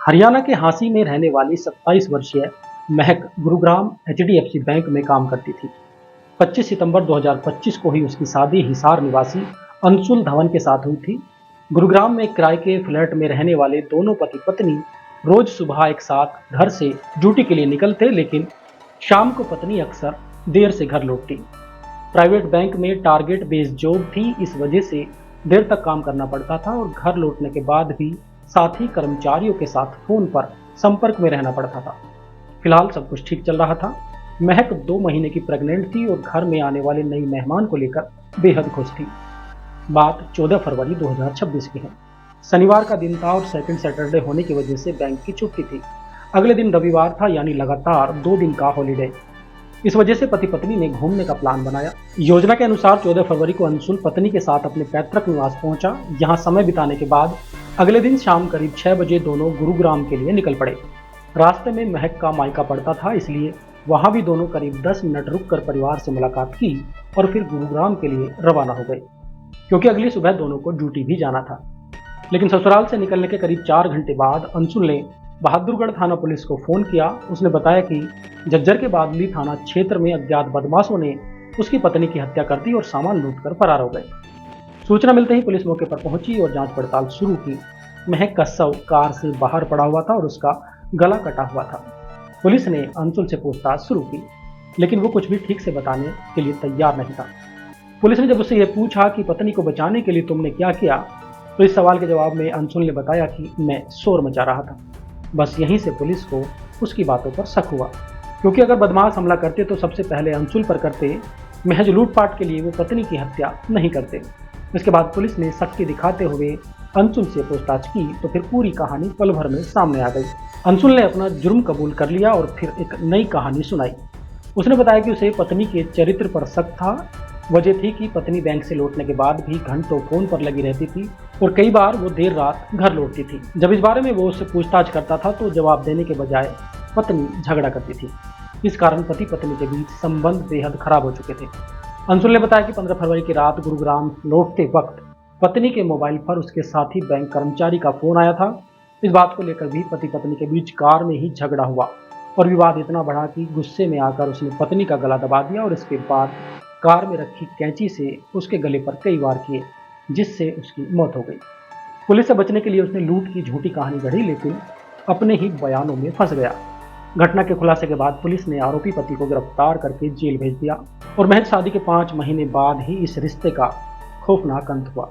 हरियाणा के हांसी में रहने वाली 27 वर्षीय महक गुरुग्राम एचडीएफसी बैंक में काम करती थी। 25 सितंबर 2025 को ही उसकी शादी हिसार निवासी अंशुल धवन के साथ हुई थी। गुरुग्राम में किराए के फ्लैट में रहने वाले दोनों पति पत्नी रोज सुबह एक साथ घर से ड्यूटी के लिए निकलते, लेकिन शाम को पत्नी अक्सर देर से घर लौटती। प्राइवेट बैंक में टारगेट बेस्ड जॉब थी, इस वजह से देर तक काम करना पड़ता था और घर लौटने के बाद भी साथी कर्मचारियों के साथ फोन पर संपर्क में रहना पड़ता था। फिलहाल सब कुछ ठीक चल रहा था। महक 2 महीने की प्रेग्नेंट थी और घर में आने वाले नई मेहमान को लेकर बेहद खुश थी। बात 14 फरवरी 2026 की है। शनिवार का दिन था और सेकंड सैटरडे होने की वजह से बैंक की छुट्टी थी। अगले दिन रविवार था, यानी लगातार 2 दिन का हॉलीडे। इस वजह से पति पत्नी ने घूमने का प्लान बनाया। योजना के अनुसार 14 फरवरी को अंशुल पत्नी के साथ अपने पैतृक निवास पहुंचा। यहाँ समय बिताने के बाद अगले दिन शाम करीब 6 बजे दोनों गुरुग्राम के लिए निकल पड़े। रास्ते में महक का मायका पड़ता था, इसलिए वहां भी दोनों करीब 10 मिनट रुककर परिवार से मुलाकात की और फिर गुरुग्राम के लिए रवाना हो गए, क्योंकि अगली सुबह दोनों को ड्यूटी भी जाना था। लेकिन ससुराल से निकलने के करीब 4 घंटे बाद अंशुल ने बहादुरगढ़ थाना पुलिस को फोन किया। उसने बताया कि झज्जर के बादली थाना क्षेत्र में अज्ञात बदमाशों ने उसकी पत्नी की हत्या कर दी और सामान लूटकर फरार हो गए। सूचना मिलते ही पुलिस मौके पर पहुंची और जांच पड़ताल शुरू की। महक का शव कार से बाहर पड़ा हुआ था और उसका गला कटा हुआ था। पुलिस ने अंशुल से पूछताछ शुरू की, लेकिन वो कुछ भी ठीक से बताने के लिए तैयार नहीं था। पुलिस ने जब उससे यह पूछा कि पत्नी को बचाने के लिए तुमने क्या किया, तो इस सवाल के जवाब में अंशुल ने बताया कि मैं शोर मचा रहा था। बस यहीं से पुलिस को उसकी बातों पर शक हुआ, क्योंकि अगर बदमाश हमला करते तो सबसे पहले अंशुल पर करते, महज लूटपाट के लिए वो पत्नी की हत्या नहीं करते। इसके बाद पुलिस ने शक्ति दिखाते हुए अंशुल से पूछताछ की तो फिर पूरी कहानी पल भर में सामने आ गई। अंशुल ने अपना जुर्म कबूल कर लिया और फिर एक नई कहानी सुनाई। उसने बताया कि उसे पत्नी के चरित्र पर शक था। वजह थी कि पत्नी बैंक से लौटने के बाद भी घंटों फोन पर लगी रहती थी और कई बार वो देर रात घर लौटती थी। जब इस बारे में वो उससे पूछताछ करता था तो जवाब देने के बजाय पत्नी झगड़ा करती थी। इस कारण पति पत्नी के बीच संबंध बेहद खराब हो चुके थे। अंशुल ने बताया कि 15 फरवरी की रात गुरुग्राम लौटते वक्त पत्नी के मोबाइल पर उसके साथी बैंक कर्मचारी का फोन आया था। इस बात को लेकर भी पति पत्नी के बीच कार में ही झगड़ा हुआ और विवाद इतना बढ़ा कि गुस्से में आकर उसने पत्नी का गला दबा दिया और इसके बाद कार में रखी कैंची से उसके गले पर कई वार किए, जिससे उसकी मौत हो गई। पुलिस से बचने के लिए उसने लूट की झूठी कहानी गढ़ी, लेकिन अपने ही बयानों में फंस गया। घटना के खुलासे के बाद पुलिस ने आरोपी पति को गिरफ्तार करके जेल भेज दिया और महज शादी के 5 महीने बाद ही इस रिश्ते का खौफनाक अंत हुआ।